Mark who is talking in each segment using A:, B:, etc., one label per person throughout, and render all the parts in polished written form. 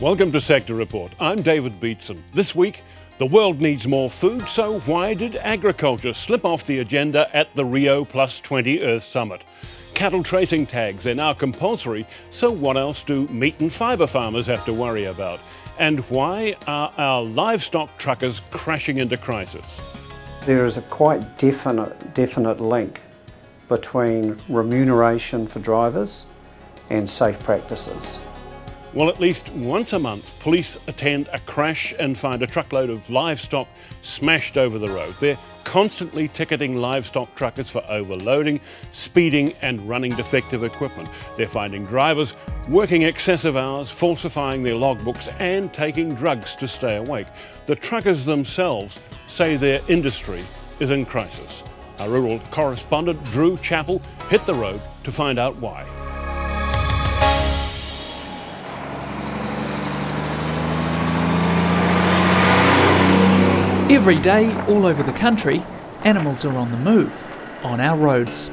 A: Welcome to Sector Report. I'm David Beatson. This week, the world needs more food, so why did agriculture slip off the agenda at the Rio +20 Earth Summit? Cattle tracing tags are now compulsory, so what else do meat and fibre farmers have to worry about? And why are our livestock truckers crashing into crisis?
B: There is a quite definite link between remuneration for drivers and safe practices.
A: Well, at least once a month, police attend a crash and find a truckload of livestock smashed over the road. They're constantly ticketing livestock truckers for overloading, speeding and running defective equipment. They're finding drivers working excessive hours, falsifying their logbooks and taking drugs to stay awake. The truckers themselves say their industry is in crisis. Our rural correspondent Drew Chappell hit the road to find out why.
C: Every day, all over the country, animals are on the move, on our roads.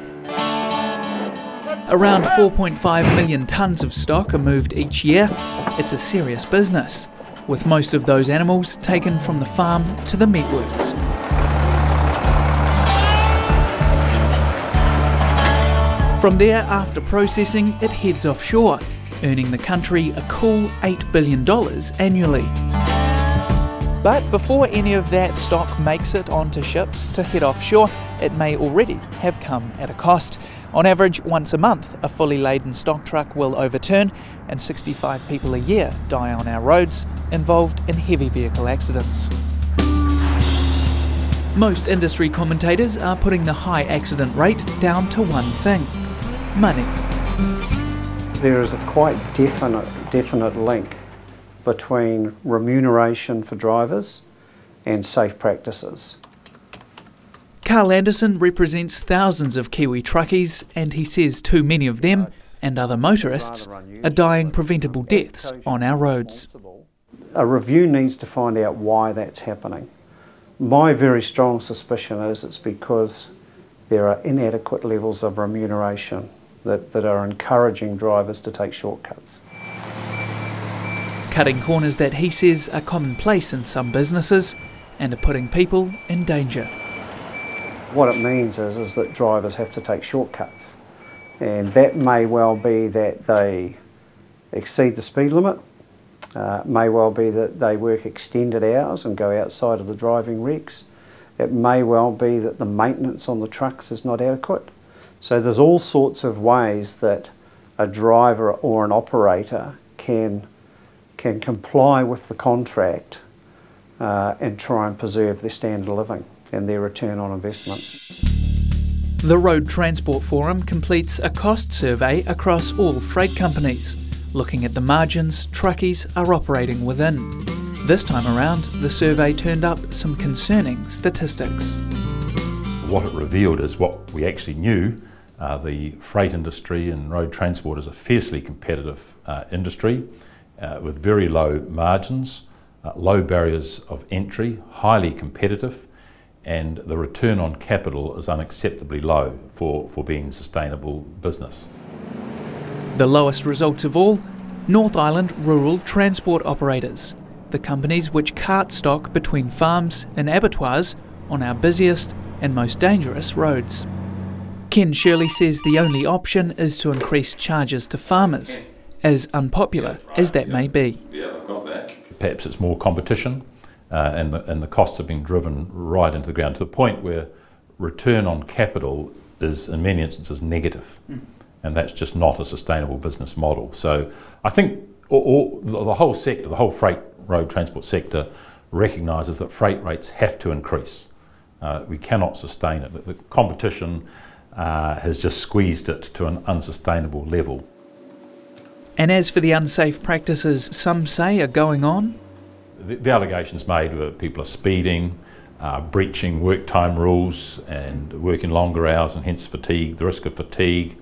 C: Around 4.5 million tonnes of stock are moved each year. It's a serious business, with most of those animals taken from the farm to the meatworks. From there, after processing, it heads offshore, earning the country a cool $8 billion annually. But before any of that stock makes it onto ships to head offshore, it may already have come at a cost. On average, once a month, a fully laden stock truck will overturn, and 65 people a year die on our roads, involved in heavy vehicle accidents. Most industry commentators are putting the high accident rate down to one thing: money.
B: There is a quite definite link between remuneration for drivers and safe practices.
C: Carl Anderson represents thousands of Kiwi truckies, and he says too many of them, and other motorists, are dying preventable deaths on our roads.
B: A review needs to find out why that's happening. My very strong suspicion is it's because there are inadequate levels of remuneration that are encouraging drivers to take shortcuts.
C: Cutting corners that he says are commonplace in some businesses and are putting people in danger.
B: What it means is that drivers have to take shortcuts, and that may well be that they exceed the speed limit, may well be that they work extended hours and go outside of the driving regs. It may well be that the maintenance on the trucks is not adequate. So there's all sorts of ways that a driver or an operator can comply with the contract and try and preserve their standard of living and their return on investment.
C: The Road Transport Forum completes a cost survey across all freight companies, looking at the margins truckies are operating within. This time around, the survey turned up some concerning statistics.
D: What it revealed is what we actually knew. The freight industry and road transport is a fiercely competitive industry, with very low margins, low barriers of entry, highly competitive, and the return on capital is unacceptably low for being a sustainable business.
C: The lowest results of all, North Island rural transport operators, the companies which cart stock between farms and abattoirs on our busiest and most dangerous roads. Ken Shirley says the only option is to increase charges to farmers, as unpopular as that may be.
D: Perhaps it's more competition and the costs are being driven right into the ground to the point where return on capital is in many instances negative, and that's just not a sustainable business model. So I think the whole sector, the whole freight road transport sector recognises that freight rates have to increase. We cannot sustain it. The competition has just squeezed it to an unsustainable level.
C: And as for the unsafe practices some say are going on?
D: The allegations made were people are speeding, breaching work time rules and working longer hours and hence fatigue, the risk of fatigue,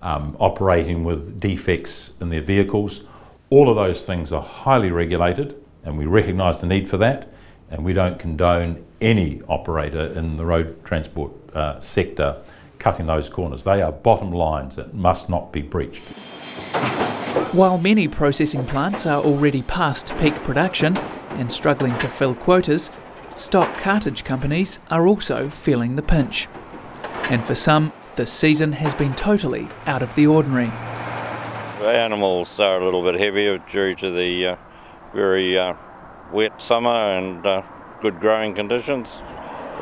D: operating with defects in their vehicles. All of those things are highly regulated and we recognise the need for that, and we don't condone any operator in the road transport sector cutting those corners. They are bottom lines that must not be breached.
C: While many processing plants are already past peak production and struggling to fill quotas, stock cartage companies are also feeling the pinch. And for some, this season has been totally out of the ordinary.
E: The animals are a little bit heavier due to the very wet summer and good growing conditions.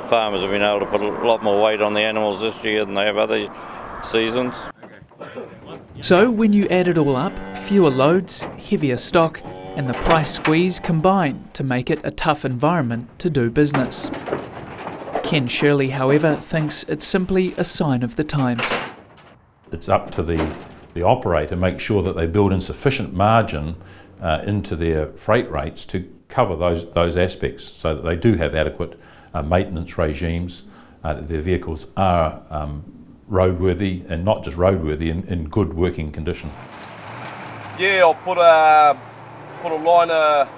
E: The farmers have been able to put a lot more weight on the animals this year than they have other seasons.
C: So when you add it all up, fewer loads, heavier stock, and the price squeeze combine to make it a tough environment to do business. Ken Shirley, however, thinks it's simply a sign of the times.
D: It's up to the operator to make sure that they build in sufficient margin into their freight rates to cover those aspects, so that they do have adequate maintenance regimes, that their vehicles are roadworthy, and not just roadworthy, in good working condition.
F: Yeah, I'll put a line of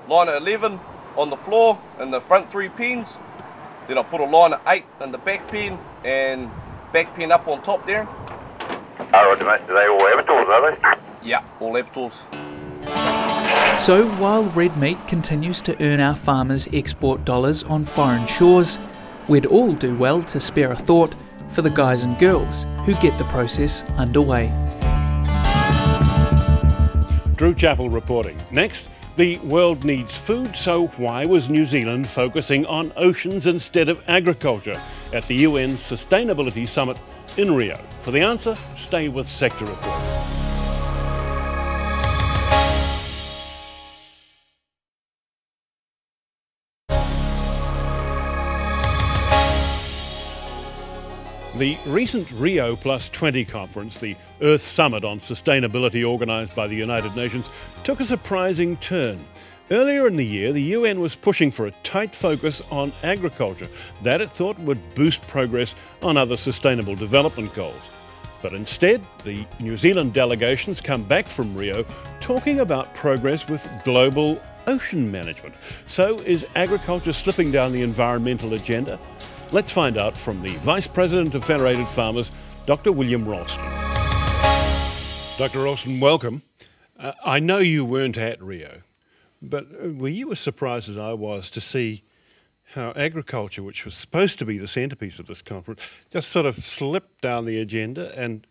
F: 11 on the floor in the front 3 pins. Then I'll put a line of 8 in the back pen and back pen up on top there.
G: Alright, mate. Are they all abattoirs, are they?
F: Yeah, all abattoirs.
C: So while red meat continues to earn our farmers export dollars on foreign shores, we'd all do well to spare a thought for the guys and girls who get the process underway.
A: Drew Chappell reporting. Next, the world needs food, so why was New Zealand focusing on oceans instead of agriculture at the UN Sustainability Summit in Rio? For the answer, stay with Sector Report. The recent Rio Plus 20 conference, the Earth Summit on Sustainability organised by the United Nations, took a surprising turn. Earlier in the year, the UN was pushing for a tight focus on agriculture that it thought would boost progress on other sustainable development goals. But instead, the New Zealand delegations come back from Rio talking about progress with global ocean management. So is agriculture slipping down the environmental agenda? Let's find out from the Vice President of Federated Farmers, Dr. William Ralston. Dr. Ralston, welcome. I know you weren't at Rio, but were you as surprised as I was to see how agriculture, which was supposed to be the centrepiece of this conference, just sort of slipped down the agenda and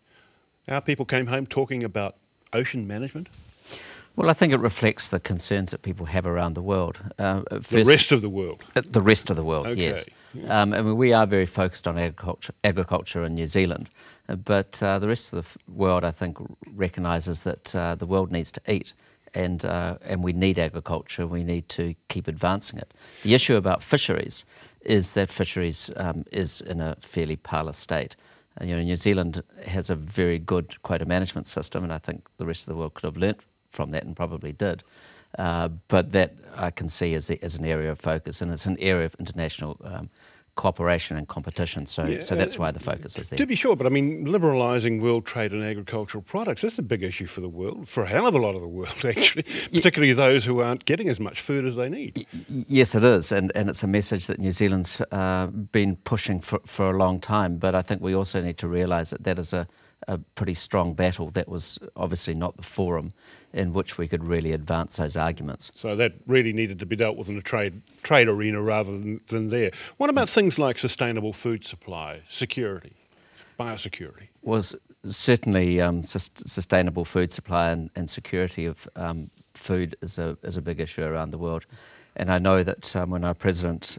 A: our people came home talking about ocean management?
H: Well, I think it reflects the concerns that people have around the world.
A: The rest of the world?
H: The rest of the world,
A: okay.
H: Yes. I mean, we are very focused on agriculture in New Zealand, but the rest of the world, I think, recognises that the world needs to eat, and we need agriculture. We need to keep advancing it. The issue about fisheries is that fisheries is in a fairly parlous state. And, New Zealand has a very good quota management system, and I think the rest of the world could have learnt from that and probably did. But that I can see as an area of focus, and it's an area of international cooperation and competition, so that's why the focus is there.
A: To be sure, but I mean, liberalising world trade in agricultural products, that's a big issue for the world, for a hell of a lot of the world actually, particularly those who aren't getting as much food as they need.
H: Yes, it is, and it's a message that New Zealand's been pushing for a long time, but I think we also need to realise that that is a pretty strong battle. That was obviously not the forum in which we could really advance those arguments.
A: So that really needed to be dealt with in a trade arena rather than there. What about things like sustainable food supply, security, biosecurity?
H: Was certainly sustainable food supply and security of food is a big issue around the world. And I know that when our president,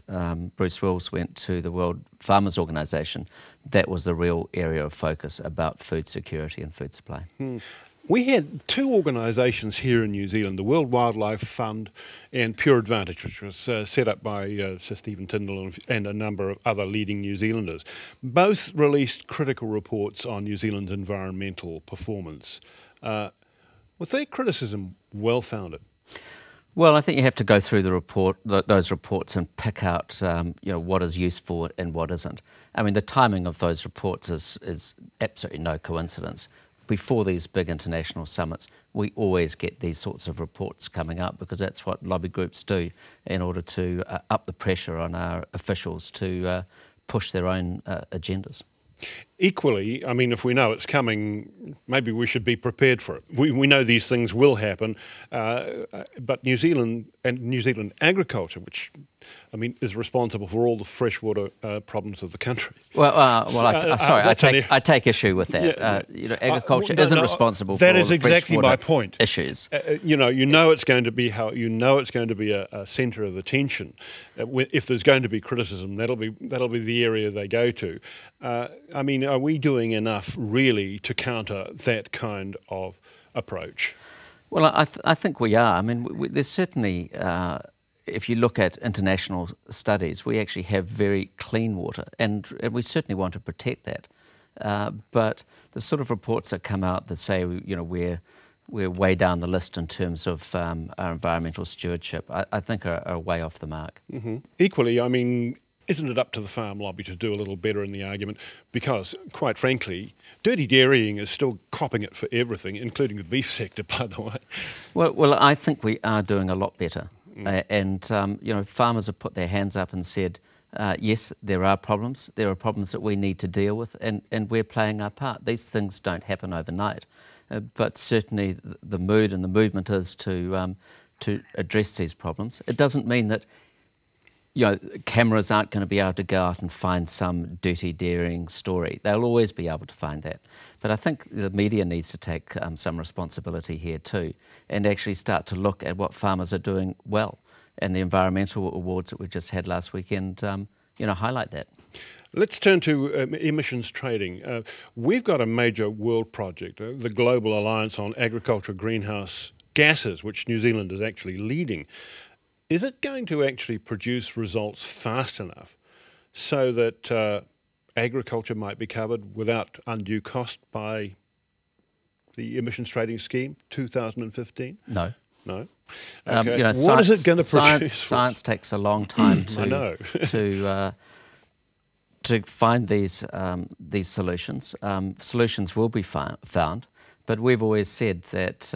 H: Bruce Wills, went to the World Farmers Organisation, that was the real area of focus about food security and food supply.
A: We had two organisations here in New Zealand, the World Wildlife Fund and Pure Advantage, which was set up by Sir Stephen Tyndall and a number of other leading New Zealanders. Both released critical reports on New Zealand's environmental performance. Was their criticism well-founded?
H: Well, I think you have to go through those reports and pick out, what is useful and what isn't. I mean, the timing of those reports is absolutely no coincidence. Before these big international summits, we always get these sorts of reports coming up because that's what lobby groups do in order to up the pressure on our officials to push their own agendas.
A: Equally, I mean, if we know it's coming, maybe we should be prepared for it. We know these things will happen, but New Zealand and New Zealand agriculture, which, I mean, is responsible for all the freshwater problems of the country.
H: I take issue with that.
A: Yeah,
H: agriculture isn't responsible for
A: that
H: all
A: is
H: the
A: exactly
H: freshwater
A: my point.
H: issues.
A: You know it's going to be a centre of attention. If there's going to be criticism, that'll be the area they go to. I mean, are we doing enough really to counter that kind of approach?
H: Well, I think we are. I mean, there's certainly, if you look at international studies, we actually have very clean water, and we certainly want to protect that. But the sort of reports that come out that say, we're way down the list in terms of our environmental stewardship, I think are way off the mark.
A: Mm-hmm. Equally, I mean, isn't it up to the farm lobby to do a little better in the argument? Because, quite frankly, dirty dairying is still copping it for everything, including the beef sector, by the way.
H: Well, I think we are doing a lot better. And farmers have put their hands up and said, yes, there are problems. There are problems that we need to deal with, and we're playing our part. These things don't happen overnight. But certainly the mood and the movement is to address these problems. It doesn't mean that cameras aren't going to be able to go out and find some dirty dairying story. They'll always be able to find that. But I think the media needs to take some responsibility here too, and actually start to look at what farmers are doing well. And the environmental awards that we just had last weekend, highlight that.
A: Let's turn to emissions trading. We've got a major world project, the Global Alliance on Agricultural Greenhouse Gases, which New Zealand is actually leading. Is it going to actually produce results fast enough so that agriculture might be covered without undue cost by the emissions trading scheme, 2015?
H: No.
A: No?
H: Okay.
A: What is it going to produce?
H: Science takes a long time to find these solutions. Solutions will be found. But we've always said that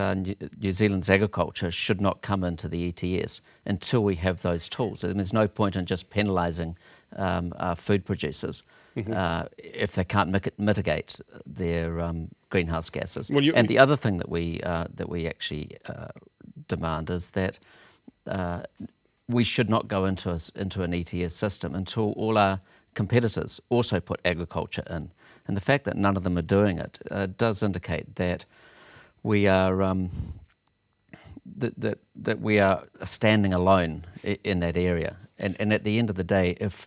H: New Zealand's agriculture should not come into the ETS until we have those tools. And there's no point in just penalising our food producers if they can't mitigate their greenhouse gases. Well, and the other thing that we actually demand is that we should not go into an ETS system until all our competitors also put agriculture in. And the fact that none of them are doing it does indicate that we are that we are standing alone in that area. And at the end of the day, if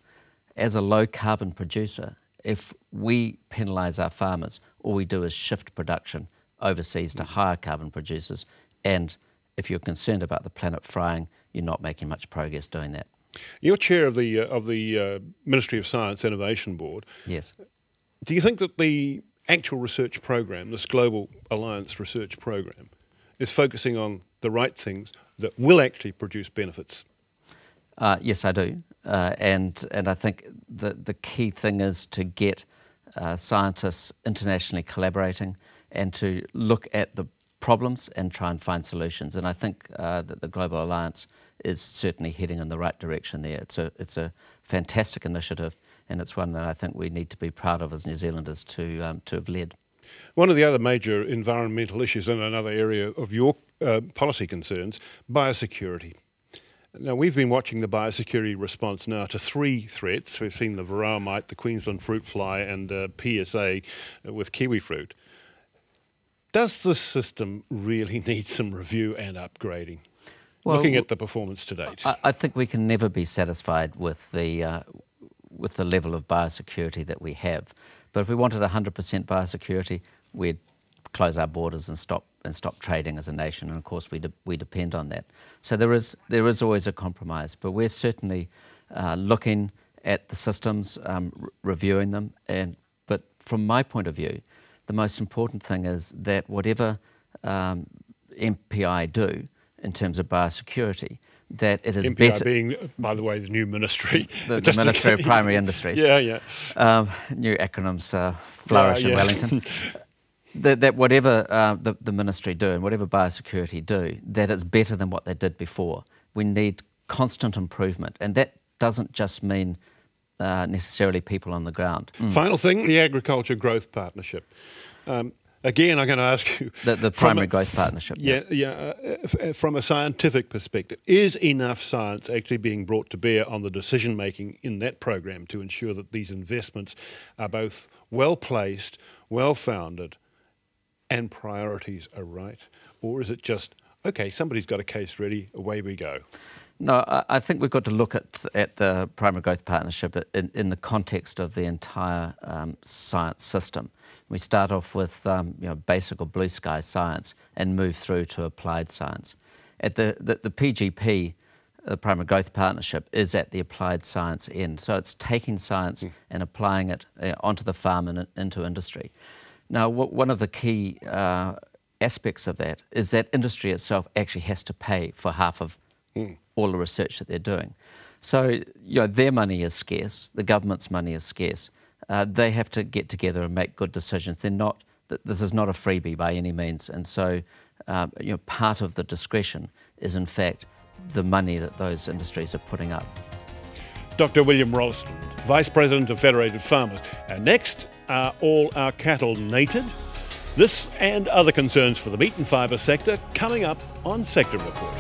H: as a low carbon producer, if we penalise our farmers, all we do is shift production overseas to higher carbon producers. And if you're concerned about the planet frying, you're not making much progress doing that.
A: You're chair of the Ministry of Science Innovation Board.
H: Yes.
A: Do you think that the actual research program, this Global Alliance research program, is focusing on the right things that will actually produce benefits?
H: Yes, I do. And I think the key thing is to get scientists internationally collaborating and to look at the problems and try and find solutions. And I think that the Global Alliance is certainly heading in the right direction there. It's a fantastic initiative, and it's one that I think we need to be proud of as New Zealanders to have led.
A: One of the other major environmental issues in another area of your policy concerns, biosecurity. Now, we've been watching the biosecurity response now to 3 threats. We've seen the varroa mite, the Queensland fruit fly, and PSA with kiwi fruit. Does this system really need some review and upgrading? Well, looking at the performance to date,
H: I think we can never be satisfied with the level of biosecurity that we have. But if we wanted 100% biosecurity, we'd close our borders and stop trading as a nation. And of course, we depend on that. So there is always a compromise. But we're certainly looking at the systems, reviewing them. But from my point of view, the most important thing is that whatever MPI do in terms of biosecurity, that it is
A: MPI
H: better.
A: Being, by the way, the new ministry.
H: The Ministry of Primary Industries.
A: Yeah.
H: New acronyms flourish in Wellington. That whatever the ministry do and whatever biosecurity do, that it's better than what they did before. We need constant improvement, and that doesn't just mean necessarily people on the ground.
A: Final thing, the Agriculture Growth Partnership. Again, I'm going to ask you...
H: The Primary Growth Partnership.
A: From a scientific perspective, is enough science actually being brought to bear on the decision-making in that program to ensure that these investments are both well-placed, well-founded, and priorities are right? Or is it just, OK, somebody's got a case ready, away we go?
H: No, I think we've got to look at the Primary Growth Partnership in the context of the entire science system. We start off with basic or blue sky science and move through to applied science. At the PGP, the Primary Growth Partnership, is at the applied science end. So it's taking science and applying it onto the farm and into industry. Now, one of the key aspects of that is that industry itself actually has to pay for half of all the research that they're doing. So, their money is scarce, the government's money is scarce. They have to get together and make good decisions. This is not a freebie by any means, and so part of the discretion is in fact the money that those industries are putting up.
A: Dr. William Rolleston, Vice President of Federated Farmers. And next, are all our cattle nated? This and other concerns for the meat and fibre sector coming up on Sector Report.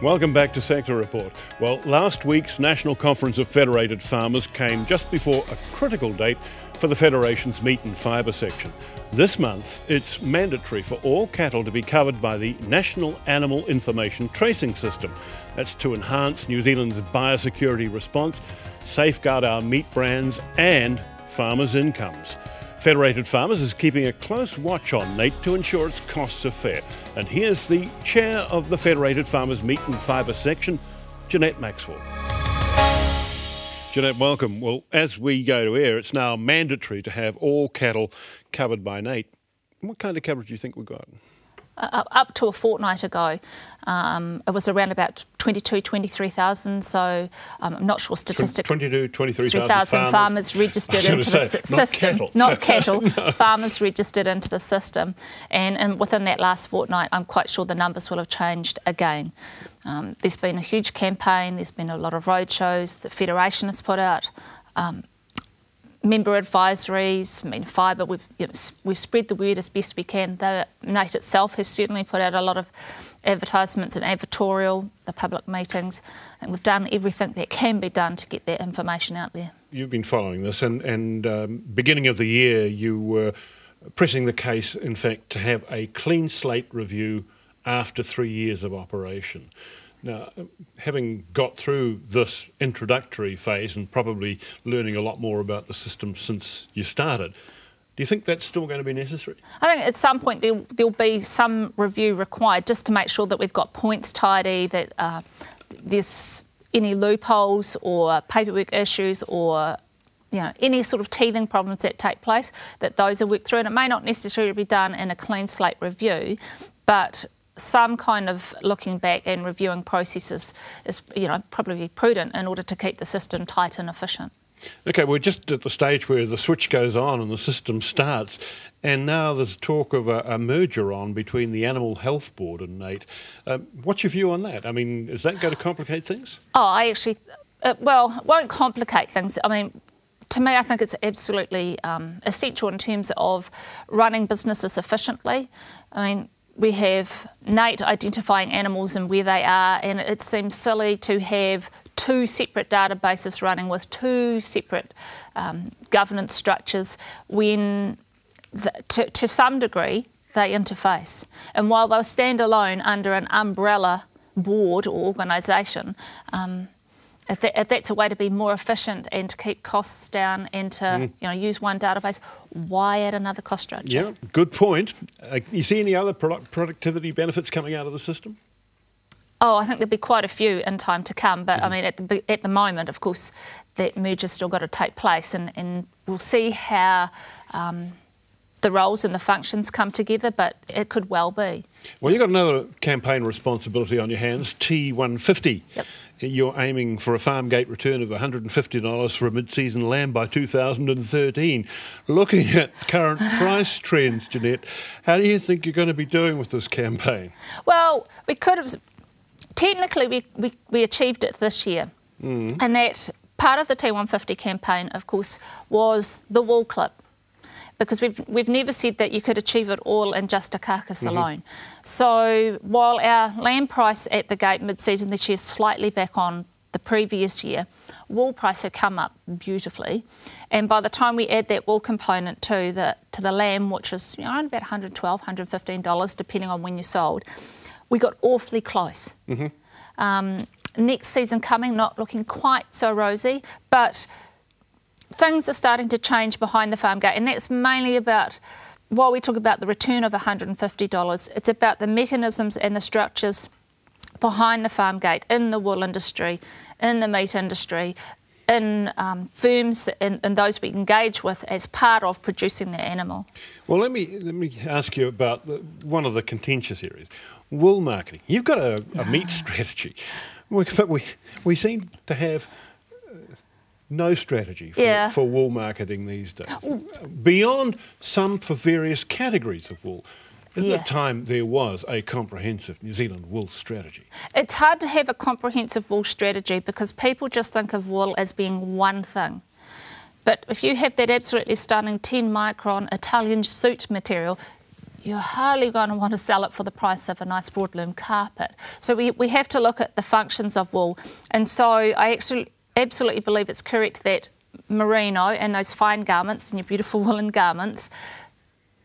A: Welcome back to Sector Report. Well, last week's National Conference of Federated Farmers came just before a critical date for the Federation's meat and fibre section. This month, it's mandatory for all cattle to be covered by the National Animal Information Tracing System. That's to enhance New Zealand's biosecurity response, safeguard our meat brands and farmers' incomes. Federated Farmers is keeping a close watch on NAIT to ensure its costs are fair. And here's the chair of the Federated Farmers Meat and Fibre section, Jeanette Maxwell. Jeanette, welcome. Well, as we go to air, it's now mandatory to have all cattle covered by NAIT. What kind of coverage do you think we've got?
I: Up to a fortnight ago, it was around about 23,000, so I'm not sure statistically. 23,000 farmers registered into the system. Not cattle, farmers registered into the system. And within that last fortnight, I'm quite sure the numbers will have changed again. There's been a huge campaign, there's been a lot of roadshows, the Federation has put out member advisories. I mean, fibre, we've spread the word as best we can. The NAIT itself has certainly put out a lot of advertisements and advertorial, the public meetings, and we've done everything that can be done to get that information out there. You've been following this, and beginning of the year you were pressing the case, in fact, to have a clean slate review after 3 years of operation. Now, having got through this introductory phase and probably learning a lot more about the system since you started, do you think that's still going to be necessary? I think at some point there'll be some review required just to make sure that we've got points tidy, that there's any loopholes or paperwork issues or any sort of teething problems that take place, that those are worked through. And it may not necessarily be done in a clean slate review, but some kind of looking back and reviewing processes is, probably prudent in order to keep the system tight and efficient. OK, we're just at the stage where the switch goes on and the system starts, and now there's talk of a merger on between the Animal Health Board and NAIT. What's your view on that? I mean, is that going to complicate things? Oh, it won't complicate things. I mean, to me, I think it's absolutely essential in terms of running businesses efficiently. I mean, we have NAIT identifying animals and where they are, and it seems silly to have two separate databases running with two separate governance structures when, to some degree, they interface. And while they'll stand alone under an umbrella board or organisation, if that's a way to be more efficient and to keep costs down and to use one database, why add another cost structure? Yeah, good point. You see any other productivity benefits coming out of the system? Oh, I think there'll be quite a few in time to come, but I mean, at the moment, of course, that merger's still got to take place, and we'll see how the roles and the functions come together, but it could well be. Well, you've got another campaign responsibility on your hands, T150. Yep.
A: you're aiming for a farm gate return of $150 for a mid-season lamb by 2013. Looking at current price trends, Jeanette, how do you think you're going to be doing with this campaign?
I: Well, we could have... Technically, we achieved it this year. And that part of the T150 campaign, of course, was the wool clip. Because we've never said that you could achieve it all in just a carcass alone. So while our lamb price at the gate mid-season this year is slightly back on the previous year, wool price had come up beautifully. And by the time we add that wool component to the lamb, which is around about $112, $115, depending on when you sold, we got awfully close. Next season coming, not looking quite so rosy, but things are starting to change behind the farm gate, and that's mainly about, while we talk about the return of $150, it's about the mechanisms and the structures behind the farm gate in the wool industry, in the meat industry, in firms and those we engage with as part of producing the animal.
A: Well, let me ask you about one of the contentious areas, wool marketing. You've got a meat strategy, but we seem to have no strategy for wool marketing these days. Beyond some for various categories of wool. Isn't it time there was a comprehensive New Zealand wool strategy? It's
I: hard to have a comprehensive wool strategy because people just think of wool as being one thing. But if you have that absolutely stunning 10 micron Italian suit material, you're hardly going to want to sell it for the price of a nice broadloom carpet. So we have to look at the functions of wool. And so I absolutely believe it's correct that merino and those fine garments and your beautiful woolen garments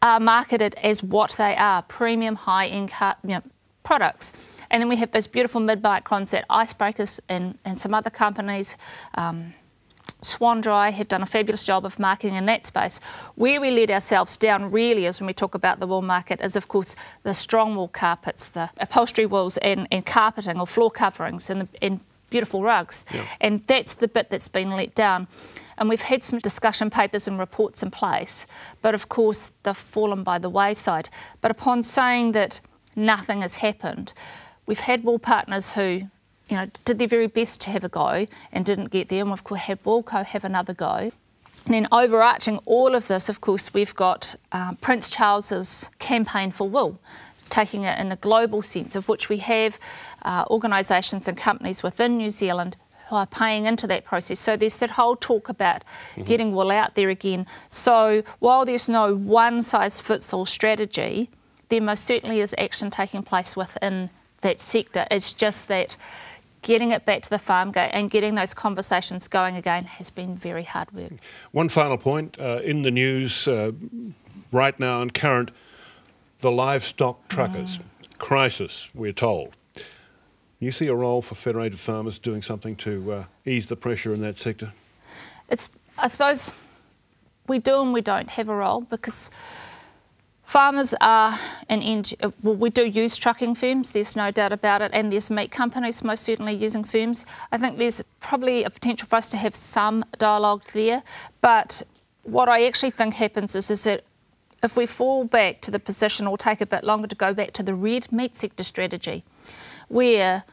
I: are marketed as what they are, premium, high-end products. And then we have those beautiful mid-microns that Icebreakers and some other companies, Swan Dry, have done a fabulous job of marketing in that space. Where we let ourselves down really is when we talk about the wool market is, of course, the strong wool carpets, the upholstery wools and carpeting or floor coverings and beautiful rugs. And that's the bit that's been let down. And we've had some discussion papers and reports in place, but of course they've fallen by the wayside. But upon saying that nothing has happened, we've had wool partners who did their very best to have a go and didn't get there, and we've had Woolco have another go. And then overarching all of this, of course, we've got Prince Charles's campaign for wool, taking it in a global sense, of which we have organisations and companies within New Zealand who are paying into that process. So there's that whole talk about getting wool out there again. So while there's no one-size-fits-all strategy, there most certainly is action taking place within that sector. It's just that getting it back to the farm gate and getting those conversations going again has been very hard work.
A: One final point, in the news right now and current, the livestock truckers crisis, we're told. You see a role for federated farmers doing something to ease the pressure in that sector?
I: I suppose we do and we don't have a role because farmers are we do use trucking firms, there's no doubt about it, and there's meat companies most certainly using firms. I think there's probably a potential for us to have some dialogue there, but what I actually think happens is that if we fall back to the position or take a bit longer to go back to the red meat sector strategy, where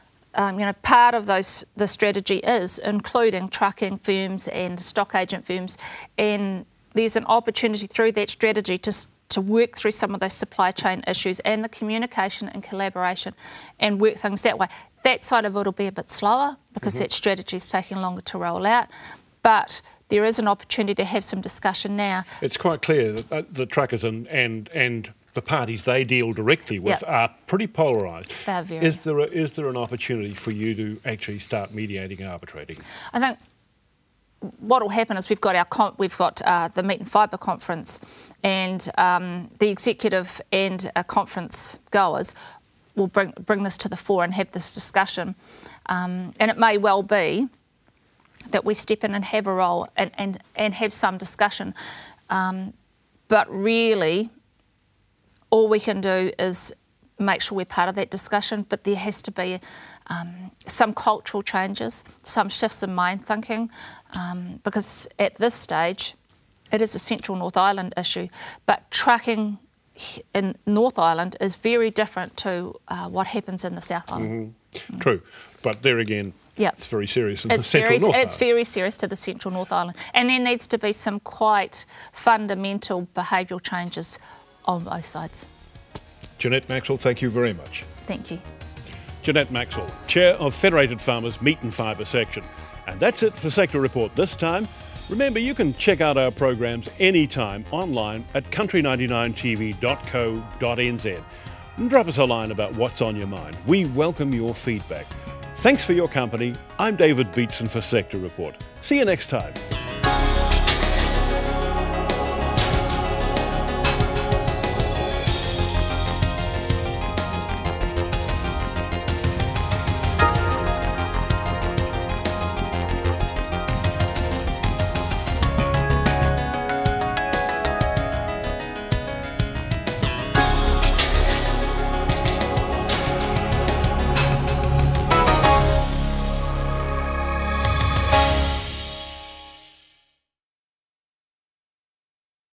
I: part of the strategy is including trucking firms and stock agent firms, and there's an opportunity through that strategy to work through some of those supply chain issues and the communication and collaboration and work things that way. That side of it will be a bit slower because that strategy is taking longer to roll out, but there is an opportunity to have some discussion now. It's
A: quite clear that the truckers and the parties they deal directly with are pretty polarised.
I: They're very.
A: Is there an opportunity for you to actually start mediating and arbitrating?
I: I think what will happen is we've got the Meat and Fibre Conference, and the executive and conference goers will bring this to the fore and have this discussion, and it may well be that we step in and have a role and have some discussion, but really all we can do is make sure we're part of that discussion, but there has to be some cultural changes, some shifts in mind thinking, because at this stage it is a central North Island issue, but trucking in North Island is very different to what happens in the South Island.
A: True, but there again,
I: Yeah.
A: It's very serious to the Central North Island.
I: It's very serious to the Central North Island. And there needs to be some quite fundamental behavioural changes on both sides.
A: Jeanette Maxwell, thank you very much.
I: Thank you.
A: Jeanette Maxwell, Chair of Federated Farmers Meat and Fibre Section. And that's it for Sector Report this time. Remember, you can check out our programs anytime online at country99tv.co.nz. And drop us a line about what's on your mind. We welcome your feedback. Thanks for your company. I'm David Beatson for Sector Report. See you next time.